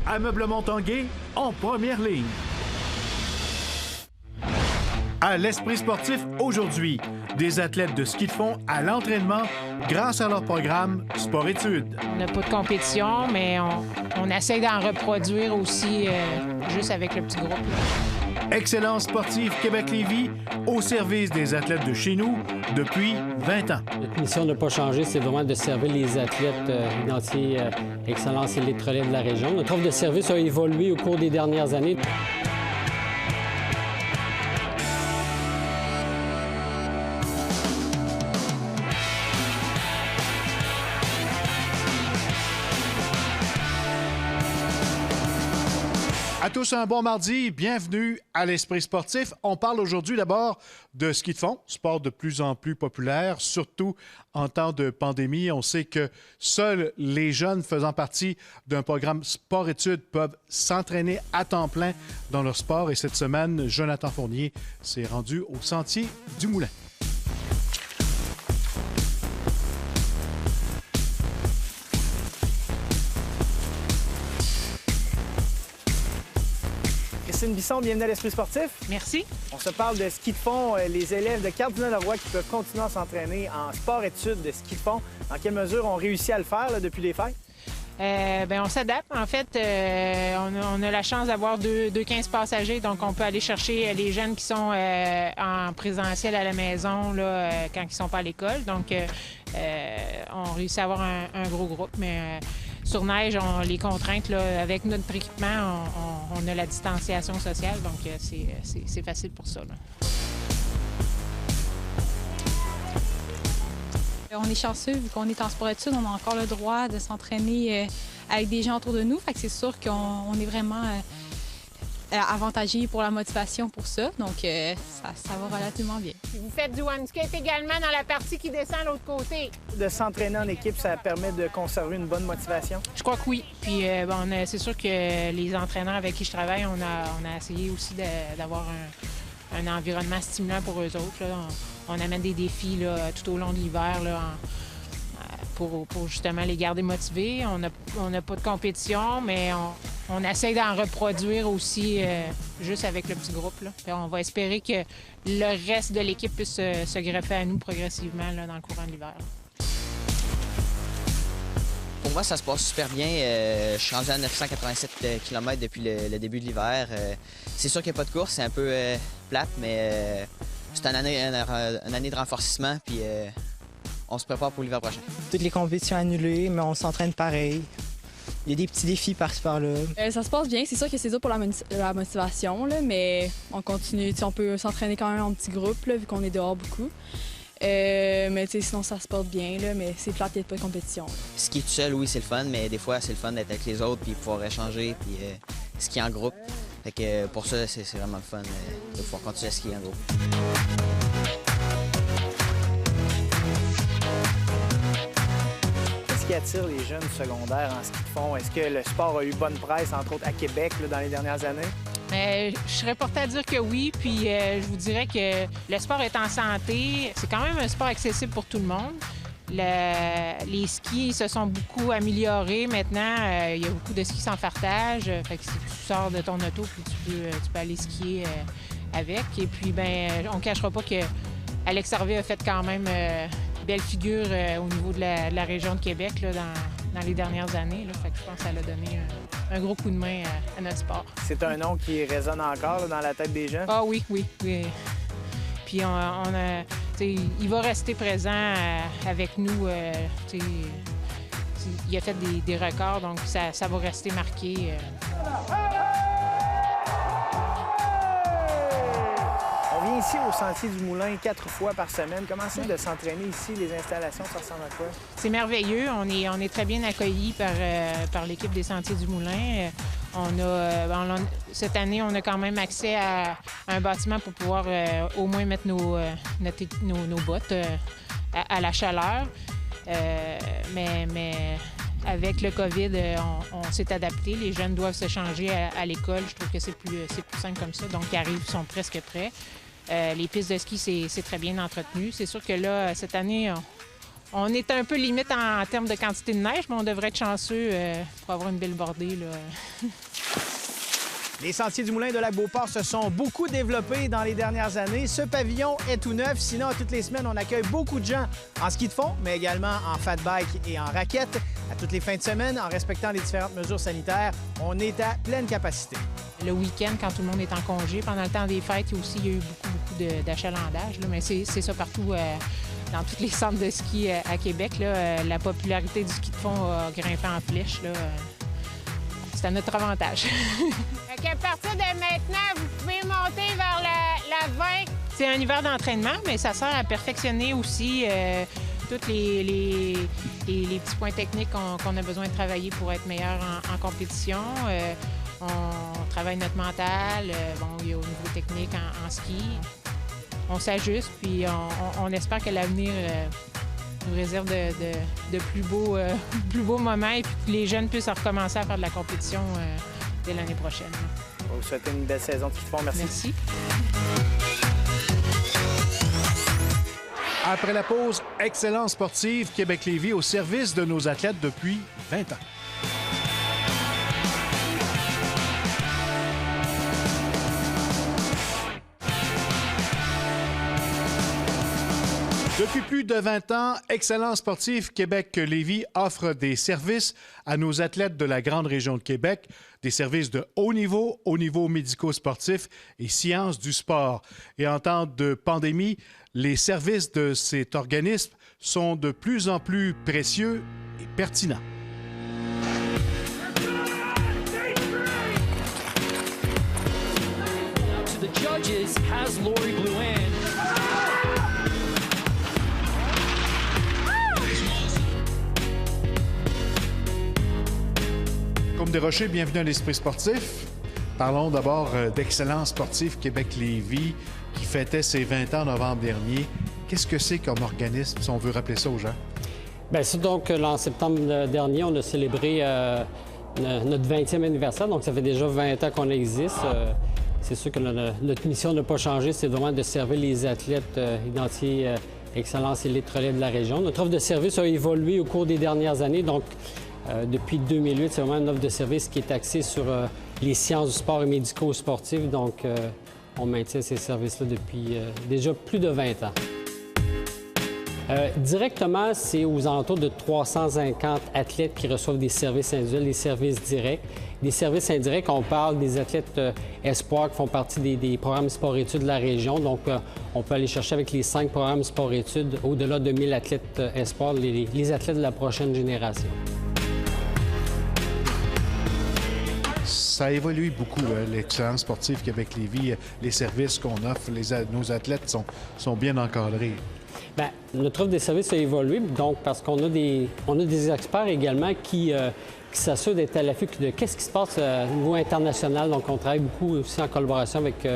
Ameublement Tanguay en première ligne. À l'Esprit sportif aujourd'hui, des athlètes de ski de fond à l'entraînement grâce à leur programme Sport-Études. On n'a pas de compétition, mais on essaie d'en reproduire aussi juste avec le petit groupe. Excellence sportive Québec-Lévis au service des athlètes de chez nous depuis 20 ans. Notre mission n'a pas changé, c'est vraiment de servir les athlètes identifiés Excellence électrolève de la région. Notre offre de service a évolué au cours des dernières années. À tous un bon mardi, bienvenue à l'Esprit sportif. On parle aujourd'hui d'abord de ski de fond, sport de plus en plus populaire, surtout en temps de pandémie. On sait que seuls les jeunes faisant partie d'un programme sport-études peuvent s'entraîner à temps plein dans leur sport. Et cette semaine, Jonathan Fournier s'est rendu au Sentier du Moulin. Christine Bisson, bienvenue à l'Esprit sportif. Merci. On se parle de ski de fond, les élèves de Cardinal-Leroy qui peuvent continuer à s'entraîner en sport-études de ski de fond. Dans quelle mesure on réussit à le faire là, depuis les fêtes? On s'adapte. En fait, on a la chance d'avoir deux 15 passagers, donc on peut aller chercher les jeunes qui sont en présentiel à la maison là, quand ils ne sont pas à l'école. Donc, on réussit à avoir un gros groupe, mais sur neige, les contraintes, là, avec notre équipement, on a la distanciation sociale, donc c'est facile pour ça. Là. On est chanceux, vu qu'on est en sport-études, on a encore le droit de s'entraîner avec des gens autour de nous. Fait que c'est sûr qu'on est vraiment avantagé pour la motivation pour ça. Donc, ça va relativement bien. Vous faites du one skate également dans la partie qui descend à l'autre côté. De s'entraîner en équipe, ça permet de conserver une bonne motivation? Je crois que oui. Puis, c'est sûr que les entraîneurs avec qui je travaille, on a essayé aussi d'avoir un environnement stimulant pour eux autres. Là. On amène des défis là, tout au long de l'hiver là, pour justement les garder motivés. On n'a pas de compétition, mais on essaie d'en reproduire aussi juste avec le petit groupe. Là. Puis on va espérer que le reste de l'équipe puisse se greffer à nous progressivement là, dans le courant de l'hiver. Pour moi, ça se passe super bien. Je suis rendu à 987 km depuis le début de l'hiver. C'est sûr qu'il n'y a pas de course, c'est un peu plate, mais c'est une année de renforcement, puis on se prépare pour l'hiver prochain. Toutes les compétitions annulées, mais on s'entraîne pareil. Il y a des petits défis par-ci par-là. Ça se passe bien. C'est sûr que c'est dur pour la motivation, là, mais on continue. On peut s'entraîner quand même en petit groupe, là, vu qu'on est dehors beaucoup. Mais sinon, ça se porte bien, là, mais c'est plate qu'il n'y ait pas de compétition. Là. Skier tout seul, oui, c'est le fun, mais des fois, c'est le fun d'être avec les autres puis pouvoir échanger, puis skier en groupe. Fait que pour ça, c'est vraiment le fun de pouvoir continuer à skier en groupe. Qu'est-ce qui attire les jeunes secondaires en ski de fond? Est-ce que le sport a eu bonne presse, entre autres à Québec, là, dans les dernières années? Je serais portée à dire que oui, puis je vous dirais que le sport est en santé. C'est quand même un sport accessible pour tout le monde. Les skis se sont beaucoup améliorés maintenant. Il y a beaucoup de skis sans fartage. Fait que si tu sors de ton auto, puis tu peux aller skier avec. Et puis, on ne cachera pas que Alex Harvey a fait quand même belle figure au niveau de la région de Québec là, dans les dernières années. Là. Fait que je pense que ça l'a donné un gros coup de main à notre sport. C'est un nom qui résonne encore là, dans la tête des gens? Ah oui. Puis il va rester présent avec nous. Il a fait des records, donc ça va rester marqué. On vient ici au Sentier du Moulin 4 fois par semaine. Comment c'est de s'entraîner ici? Les installations, ça ressemble à quoi? C'est merveilleux. On est très bien accueillis par l'équipe des Sentiers du Moulin. Cette année, on a quand même accès à un bâtiment pour pouvoir au moins mettre nos bottes à la chaleur. Mais avec le COVID, on s'est adapté. Les jeunes doivent se changer à l'école. Je trouve que c'est plus simple comme ça. Donc, ils sont presque prêts. Les pistes de ski, c'est très bien entretenu. C'est sûr que là, cette année, On est un peu limite en termes de quantité de neige, mais on devrait être chanceux pour avoir une belle bordée, là. Les sentiers du Moulin de Lac-Beauport se sont beaucoup développés dans les dernières années. Ce pavillon est tout neuf. Sinon, toutes les semaines, on accueille beaucoup de gens en ski de fond, mais également en fat bike et en raquette. À toutes les fins de semaine, en respectant les différentes mesures sanitaires, on est à pleine capacité. Le week-end, quand tout le monde est en congé, pendant le temps des fêtes, il y a eu beaucoup d'achalandage, là, mais c'est ça partout dans tous les centres de ski à Québec. Là, la popularité du ski de fond a grimpé en flèche. Là, c'est à notre avantage. À partir de maintenant, vous pouvez monter vers la 20. C'est un hiver d'entraînement, mais ça sert à perfectionner aussi tous les petits points techniques qu'on a besoin de travailler pour être meilleur en compétition. On travaille notre mental, il y a au niveau technique en ski. On s'ajuste, puis on espère que l'avenir nous réserve de plus beaux moments et puis que les jeunes puissent recommencer à faire de la compétition dès l'année prochaine. On vous souhaite une belle saison de ski de fond. Merci. Merci. Après la pause, Excellence sportive Québec-Lévis au service de nos athlètes depuis 20 ans. Depuis plus de 20 ans, Excellence sportive Québec-Lévis offre des services à nos athlètes de la grande région de Québec, des services de haut niveau médico-sportif et sciences du sport. Et en temps de pandémie, les services de cet organisme sont de plus en plus précieux et pertinents. To the judges has Lori Blouin. Comme Desrochers, bienvenue à l'Esprit sportif. Parlons d'abord d'Excellence sportive Québec-Lévis qui fêtait ses 20 ans en novembre dernier. Qu'est-ce que c'est comme organisme, si on veut rappeler ça aux gens? Bien, c'est donc en septembre dernier, on a célébré notre 20e anniversaire. Donc, ça fait déjà 20 ans qu'on existe. C'est sûr que notre mission n'a pas changé. C'est vraiment de servir les athlètes identifiés Excellence Élite Relève de la région. Notre offre de service a évolué au cours des dernières années. Donc, depuis 2008, c'est vraiment une offre de service qui est axée sur les sciences du sport et médico-sportifs. Donc, on maintient ces services-là depuis déjà plus de 20 ans. Directement, c'est aux alentours de 350 athlètes qui reçoivent des services individuels, des services directs. Des services indirects, on parle des athlètes espoirs qui font partie des programmes sport-études de la région. Donc, on peut aller chercher avec les 5 programmes sport-études au-delà de 1000 athlètes espoirs, les athlètes de la prochaine génération. Ça évolue beaucoup, l'Excellence sportive Québec-Lévis. Les services qu'on offre, nos athlètes sont bien encadrés. Bien, notre offre de services a évolué, donc parce qu'on a des experts également qui s'assurent d'être à l'affût de qu'est-ce qui se passe au niveau international. Donc, on travaille beaucoup aussi en collaboration avec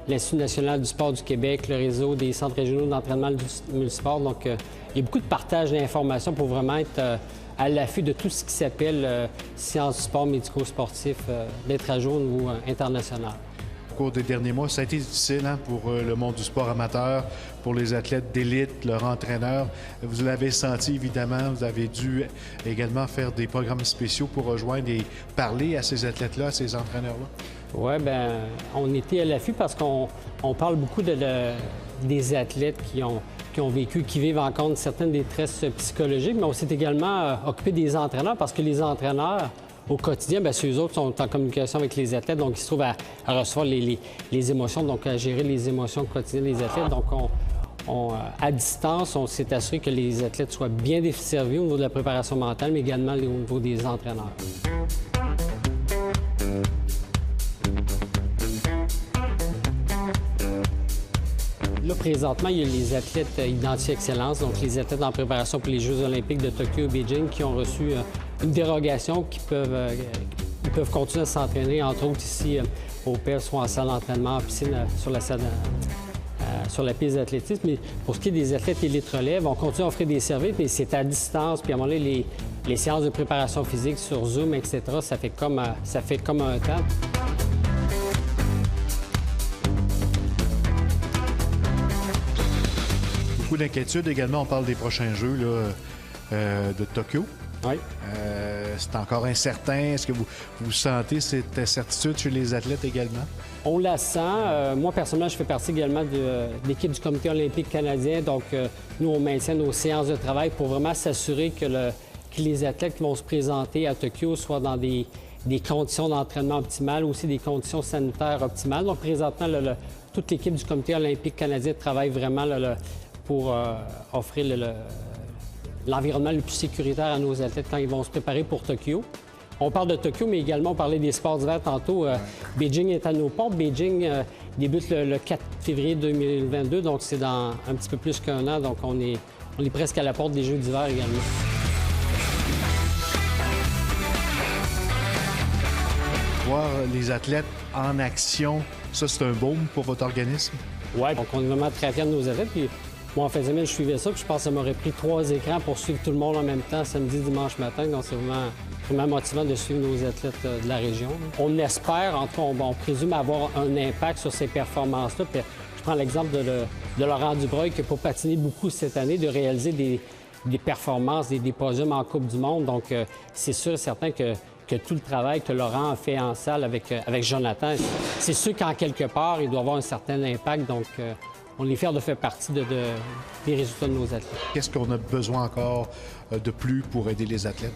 l'Institut national du sport du Québec, le réseau des centres régionaux d'entraînement du multisport. Donc, il y a beaucoup de partage d'informations pour vraiment être à l'affût de tout ce qui s'appelle sciences du sport médico-sportif, d'être à jour au niveau international. Au cours des derniers mois, ça a été difficile pour le monde du sport amateur, pour les athlètes d'élite, leurs entraîneurs. Vous l'avez senti, évidemment. Vous avez dû également faire des programmes spéciaux pour rejoindre et parler à ces athlètes-là, à ces entraîneurs-là. Oui, bien, on était à l'affût parce qu'on parle beaucoup des athlètes qui ont vécu, qui vivent encore une certaine détresse psychologique, mais on s'est également occupé des entraîneurs parce que les entraîneurs, au quotidien, bien, eux autres sont en communication avec les athlètes, donc ils se trouvent à recevoir les émotions, donc à gérer les émotions quotidiennes des athlètes. Donc, à distance, on s'est assuré que les athlètes soient bien desservis au niveau de la préparation mentale, mais également au niveau des entraîneurs. Là, présentement, il y a les athlètes identifiés Excellence, donc les athlètes en préparation pour les Jeux olympiques de Tokyo et Beijing qui ont reçu une dérogation qui peuvent continuer à s'entraîner, entre autres ici au PEF, soit en salle d'entraînement, en piscine, sur la piste d'athlétisme. Mais pour ce qui est des athlètes élite relève, on continue à offrir des services, mais c'est à distance. Puis à un moment donné, les séances de préparation physique sur Zoom, etc., ça fait comme un temps. beaucoup d'inquiétudes également. On parle des prochains Jeux là, de Tokyo. Oui. C'est encore incertain. Est-ce que vous sentez cette incertitude chez les athlètes également? On la sent. Moi, personnellement, je fais partie également de l'équipe du Comité olympique canadien. Donc, nous, on maintient nos séances de travail pour vraiment s'assurer que les athlètes qui vont se présenter à Tokyo soient dans des conditions d'entraînement optimales, aussi des conditions sanitaires optimales. Donc, présentement, toute l'équipe du Comité olympique canadien travaille vraiment pour offrir l'environnement le plus sécuritaire à nos athlètes quand ils vont se préparer pour Tokyo. On parle de Tokyo, mais également on parlait des sports d'hiver tantôt. Beijing est à nos portes. Beijing débute le 4 février 2022, donc c'est dans un petit peu plus qu'un an. Donc on est presque à la porte des Jeux d'hiver également. Voir les athlètes en action, ça, c'est un baume pour votre organisme? Oui, donc on est vraiment très fiers de nos athlètes. Puis moi, en fin de semaine, je suivais ça, puis je pense que ça m'aurait pris 3 écrans pour suivre tout le monde en même temps, samedi, dimanche matin. Donc c'est vraiment motivant de suivre nos athlètes de la région. On espère, en tout cas, on présume avoir un impact sur ces performances-là. Puis je prends l'exemple de Laurent Dubreuil, qui a patiné beaucoup cette année, de réaliser des performances, des podiums en Coupe du monde. Donc c'est sûr et certain que tout le travail que Laurent a fait en salle avec Jonathan, c'est sûr qu'en quelque part, il doit avoir un certain impact. Donc, on est fiers de faire partie des résultats de nos athlètes. Qu'est-ce qu'on a besoin encore de plus pour aider les athlètes?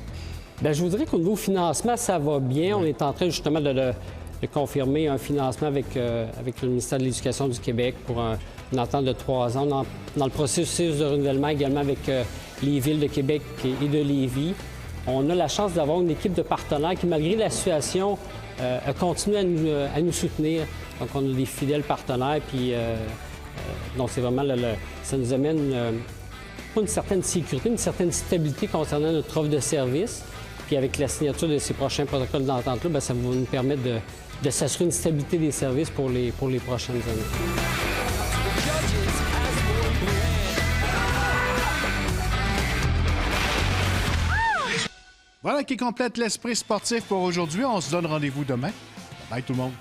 Bien, je vous dirais qu'au niveau financement, ça va bien. On est en train justement de confirmer un financement avec le ministère de l'Éducation du Québec pour une entente de 3 ans. Dans le processus de renouvellement également avec les villes de Québec et de Lévis. On a la chance d'avoir une équipe de partenaires qui, malgré la situation, continue à nous soutenir. Donc, on a des fidèles partenaires, puis donc c'est vraiment ça nous amène pas une certaine sécurité, une certaine stabilité concernant notre offre de service. Puis avec la signature de ces prochains protocoles d'entente-là, bien, ça va nous permettre de s'assurer une stabilité des services pour les prochaines années. Voilà qui complète l'esprit sportif pour aujourd'hui. On se donne rendez-vous demain. Bye tout le monde.